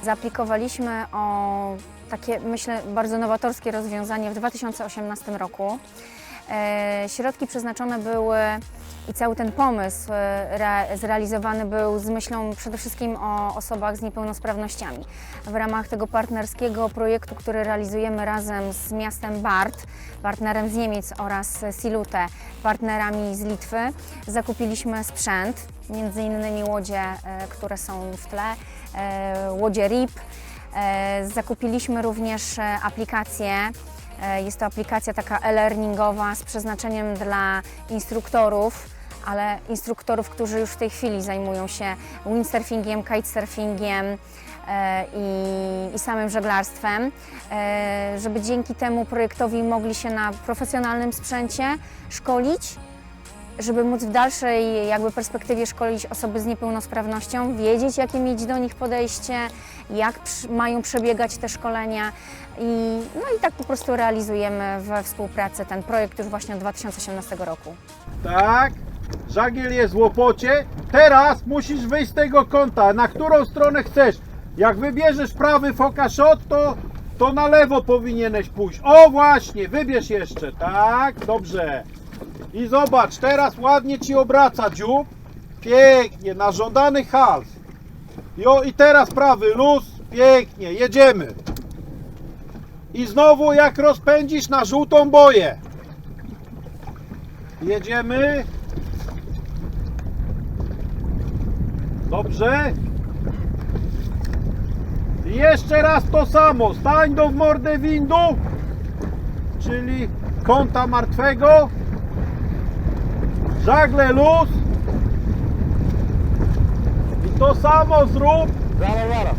Zaaplikowaliśmy o takie, myślę, bardzo nowatorskie rozwiązanie w 2018 roku. Środki przeznaczone były i cały ten pomysł zrealizowany był z myślą przede wszystkim o osobach z niepełnosprawnościami. W ramach tego partnerskiego projektu, który realizujemy razem z miastem Bart, partnerem z Niemiec, oraz Silute, partnerami z Litwy, zakupiliśmy sprzęt, między innymi łodzie, które są w tle, łodzie RIP. Zakupiliśmy również aplikację. Jest to aplikacja taka e-learningowa z przeznaczeniem dla instruktorów, ale instruktorów, którzy już w tej chwili zajmują się windsurfingiem, kitesurfingiem i samym żeglarstwem, żeby dzięki temu projektowi mogli się na profesjonalnym sprzęcie szkolić, żeby móc w dalszej perspektywie szkolić osoby z niepełnosprawnością, wiedzieć, jakie mieć do nich podejście, jak mają przebiegać te szkolenia i tak po prostu realizujemy we współpracy ten projekt już właśnie od 2018 roku. Tak, żagiel jest w łopocie. Teraz musisz wyjść z tego kąta, na którą stronę chcesz. Jak wybierzesz prawy foka shot, to na lewo powinieneś pójść. O właśnie, wybierz jeszcze. Tak, dobrze. I zobacz, teraz ładnie Ci obraca dziób. Pięknie, na żądany hals. I teraz prawy luz. Pięknie, jedziemy. I znowu jak rozpędzisz na żółtą boję. Jedziemy. Dobrze. I jeszcze raz to samo. Stań do w mordę windu, czyli kąta martwego. Żagle luz. I to samo zrób. Zaraz.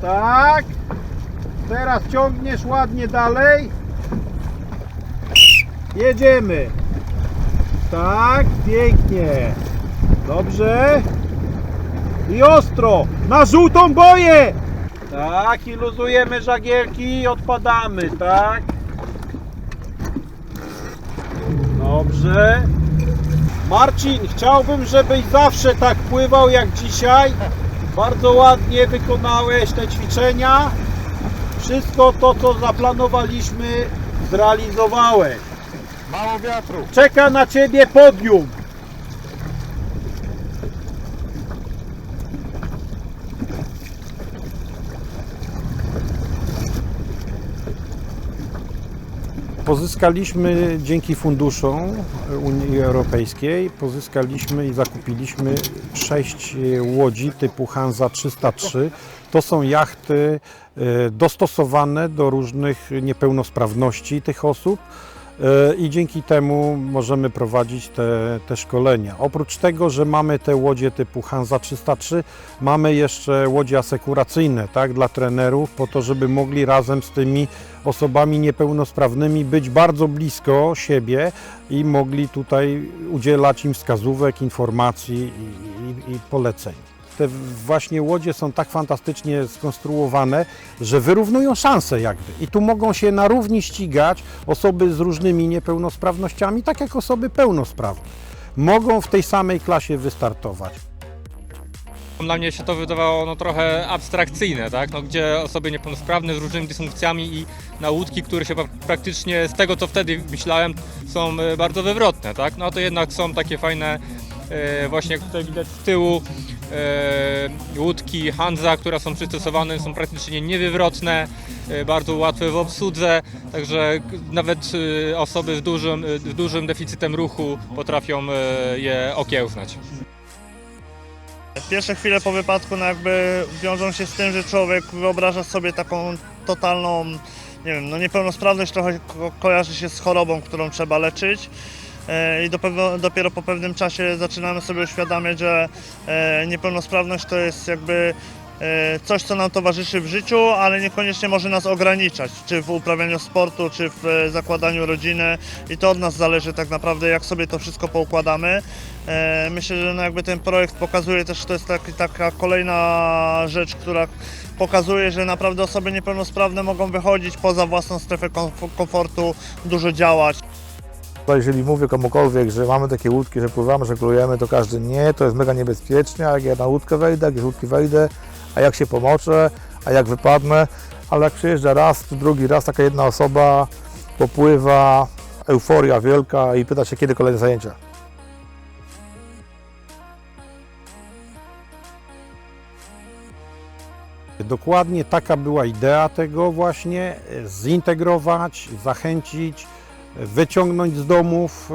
Tak. Teraz ciągniesz ładnie dalej. Jedziemy. Tak, pięknie. Dobrze. I ostro. Na żółtą boję. Tak, i luzujemy żagielki i odpadamy. Tak. Dobrze. Marcin, chciałbym, żebyś zawsze tak pływał jak dzisiaj. Bardzo ładnie wykonałeś te ćwiczenia. Wszystko to, co zaplanowaliśmy, zrealizowałeś. Mało wiatru. Czeka na Ciebie podium. Pozyskaliśmy dzięki funduszom Unii Europejskiej, pozyskaliśmy i zakupiliśmy 6 łodzi typu Hansa 303. To są jachty dostosowane do różnych niepełnosprawności tych osób i dzięki temu możemy prowadzić te szkolenia. Oprócz tego, że mamy te łodzie typu Hansa 303, mamy jeszcze łodzie asekuracyjne, tak, dla trenerów, po to, żeby mogli razem z tymi osobami niepełnosprawnymi być bardzo blisko siebie i mogli tutaj udzielać im wskazówek, informacji i poleceń. Te właśnie łodzie są tak fantastycznie skonstruowane, że wyrównują szanse jakby. I tu mogą się na równi ścigać osoby z różnymi niepełnosprawnościami, tak jak osoby pełnosprawne. Mogą w tej samej klasie wystartować. Dla mnie się to wydawało trochę abstrakcyjne, tak? Gdzie osoby niepełnosprawne z różnymi dysfunkcjami i na łódki, które się praktycznie z tego, co wtedy myślałem, są bardzo wywrotne, tak? To jednak są takie fajne, właśnie jak tutaj widać z tyłu, łódki Hansa, które są przystosowane, są praktycznie niewywrotne, bardzo łatwe w obsłudze, także nawet osoby z dużym deficytem ruchu potrafią je okiełznać. Pierwsze chwile po wypadku wiążą się z tym, że człowiek wyobraża sobie taką totalną, nie wiem, niepełnosprawność trochę kojarzy się z chorobą, którą trzeba leczyć. I dopiero po pewnym czasie zaczynamy sobie uświadamiać, że niepełnosprawność to jest coś, co nam towarzyszy w życiu, ale niekoniecznie może nas ograniczać, czy w uprawianiu sportu, czy w zakładaniu rodziny, i to od nas zależy tak naprawdę, jak sobie to wszystko poukładamy. Myślę, że ten projekt pokazuje też, że to jest taka kolejna rzecz, która pokazuje, że naprawdę osoby niepełnosprawne mogą wychodzić poza własną strefę komfortu, dużo działać. Jeżeli mówię komukolwiek, że mamy takie łódki, że pływamy, żeglujemy, to każdy nie, to jest mega niebezpiecznie, a jak ja na łódkę wejdę, jak z łódki wejdę, a jak się pomoczę, a jak wypadnę, ale jak przyjeżdża raz czy drugi raz taka jedna osoba, popływa, euforia wielka i pyta się, kiedy kolejne zajęcia. Dokładnie taka była idea tego właśnie, zintegrować, zachęcić, wyciągnąć z domów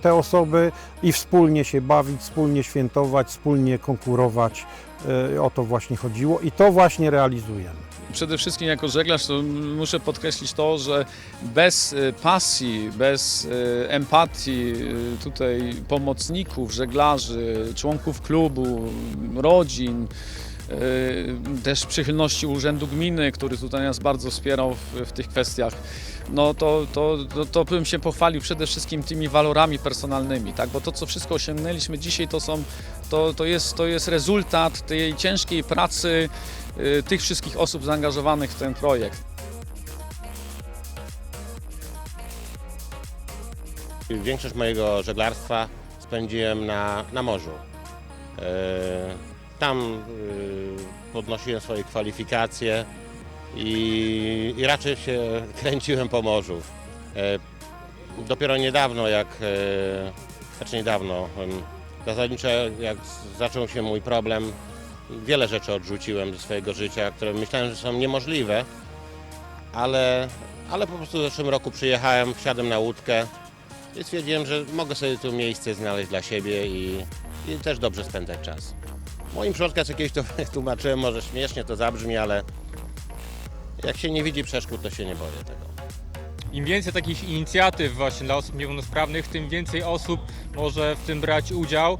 te osoby i wspólnie się bawić, wspólnie świętować, wspólnie konkurować. O to właśnie chodziło i to właśnie realizujemy. Przede wszystkim jako żeglarz to muszę podkreślić to, że bez pasji, bez empatii tutaj pomocników, żeglarzy, członków klubu, rodzin, też przychylności Urzędu Gminy, który tutaj nas bardzo wspierał w tych kwestiach, no to bym się pochwalił przede wszystkim tymi walorami personalnymi, tak? Bo to, co wszystko osiągnęliśmy dzisiaj, to jest rezultat tej ciężkiej pracy tych wszystkich osób zaangażowanych w ten projekt. Większość mojego żeglarstwa spędziłem na morzu. Tam podnosiłem swoje kwalifikacje i raczej się kręciłem po morzu. Dopiero niedawno, zasadniczo jak zaczął się mój problem, wiele rzeczy odrzuciłem ze swojego życia, które myślałem, że są niemożliwe, ale po prostu w zeszłym roku przyjechałem, wsiadłem na łódkę i stwierdziłem, że mogę sobie tu miejsce znaleźć dla siebie i też dobrze spędzać czas. Moim przodkom jakieś to tłumaczyłem, może śmiesznie to zabrzmi, ale jak się nie widzi przeszkód, to się nie boję tego. Im więcej takich inicjatyw właśnie dla osób niepełnosprawnych, tym więcej osób może w tym brać udział.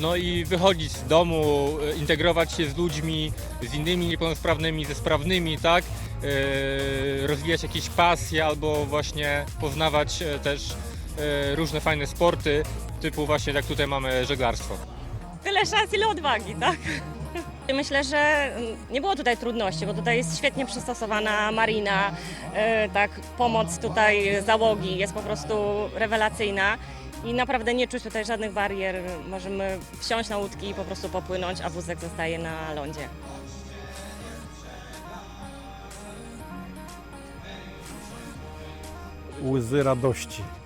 No i wychodzić z domu, integrować się z ludźmi, z innymi niepełnosprawnymi, ze sprawnymi, tak? Rozwijać jakieś pasje albo właśnie poznawać też różne fajne sporty, typu właśnie jak tutaj mamy żeglarstwo. Tyle szans, ile odwagi, tak? Myślę, że nie było tutaj trudności, bo tutaj jest świetnie przystosowana marina, tak, pomoc tutaj załogi jest po prostu rewelacyjna i naprawdę nie czuć tutaj żadnych barier. Możemy wsiąść na łódki i po prostu popłynąć, a wózek zostaje na lądzie.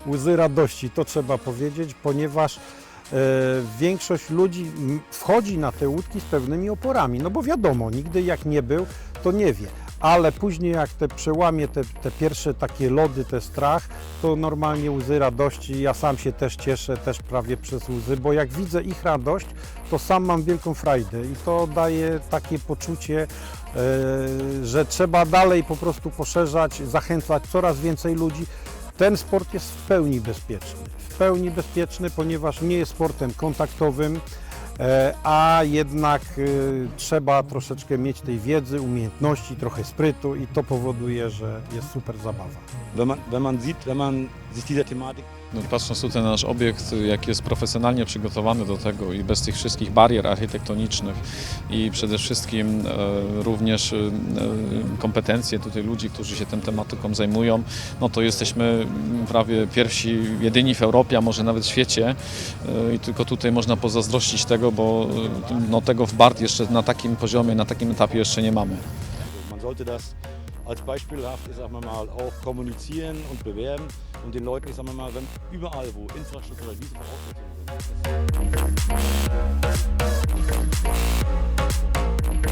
Łzy radości, to trzeba powiedzieć, ponieważ większość ludzi wchodzi na te łódki z pewnymi oporami, no bo wiadomo, nigdy jak nie był, to nie wie, ale później jak przełamie te pierwsze takie lody, ten strach, to normalnie łzy radości, ja sam się też cieszę, też prawie przez łzy, bo jak widzę ich radość, to sam mam wielką frajdę i to daje takie poczucie, że trzeba dalej po prostu poszerzać, zachęcać coraz więcej ludzi. Ten sport jest w pełni bezpieczny, ponieważ nie jest sportem kontaktowym, a jednak trzeba troszeczkę mieć tej wiedzy, umiejętności, trochę sprytu i to powoduje, że jest super zabawa. Wenn man sich dieser Thematik. No, patrząc tutaj na nasz obiekt, jak jest profesjonalnie przygotowany do tego i bez tych wszystkich barier architektonicznych i przede wszystkim również kompetencje tutaj ludzi, którzy się tą tematyką zajmują, no to jesteśmy prawie pierwsi, jedyni w Europie, a może nawet w świecie i tylko tutaj można pozazdrościć tego, bo no, tego w BART jeszcze na takim poziomie, na takim etapie jeszcze nie mamy. Man sollte das als beispielhaft, ich sag mal, auch kommunizieren und bewerben und den Leuten, ich sag mal, wenn überall, wo Infrastruktur, diese Voraussetzungen sind.